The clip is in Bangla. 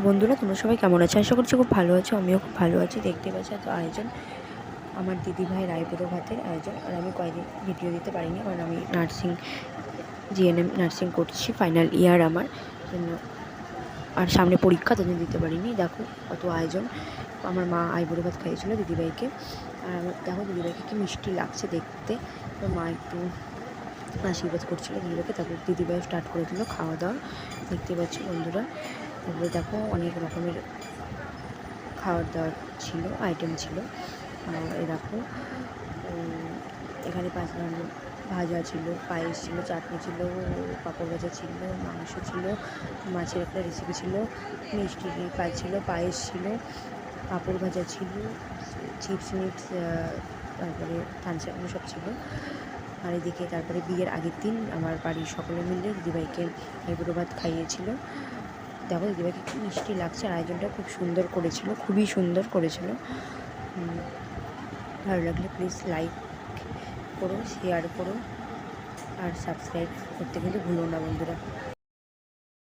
বন্ধুরা, তোমরা সবাই কেমন আছো? আশা করছি খুব ভালো আছো। আমিও খুব ভালো আছি। দেখতে পাচ্ছ তো আয়োজন আমার দিদিভাই রায়পুরের ভাতের আয়োজন। আর আমি কয়েকদিন ভিডিও দিতে পারিনি, কারণ আমি জিএনএম নার্সিং করছি, ফাইনাল ইয়ার আমার জন্য। আর সামনে পরীক্ষা, তাদের দিতে পারিনি। দেখো কত আয়োজন। আমার মা আইবুড়ো ভাত খাইয়েছিল দিদিভাইকে। আর আমার দেখো দিদিভাইকে কি মিষ্টি লাগছে দেখতে। তো মা একটু আশীর্বাদ করছিল দিদিভাইকে, তারপর দিদিভাই স্টার্ট করে দিল খাওয়া দাওয়া। দেখতে পাচ্ছ বন্ধুরা। তারপরে দেখো অনেক রকমের খাওয়ার দাওয়ার ছিল, আইটেম ছিল। এই দেখো এখানে 5 ধরনের ভাজা ছিল, পায়েস ছিল, চাটনি ছিল, পাঁপড় ভাজা ছিল, মাংস ছিল, মাছের একটা রেসিপি ছিল, মিষ্টি ছিল, পায়েস ছিল, পাঁপড় ভাজা ছিল, চিপস মিক্স, তারপরে থামস আপ সব ছিল। আর এদিকে তারপরে বিয়ের আগের দিন আমার বাড়ির সকলে মিলে দিদিভাইকে আইবুড়ো ভাত খাইয়েছিল। দেখো দিদিভাইকে খুব মিষ্টি লাগছে। আর আয়োজনটা খুব সুন্দর করেছিল, খুবই সুন্দর করেছিল। ভালো লাগলে প্লিজ লাইক করো, শেয়ার করো, আর সাবস্ক্রাইব করতে কিন্তু ভুলো না বন্ধুরা।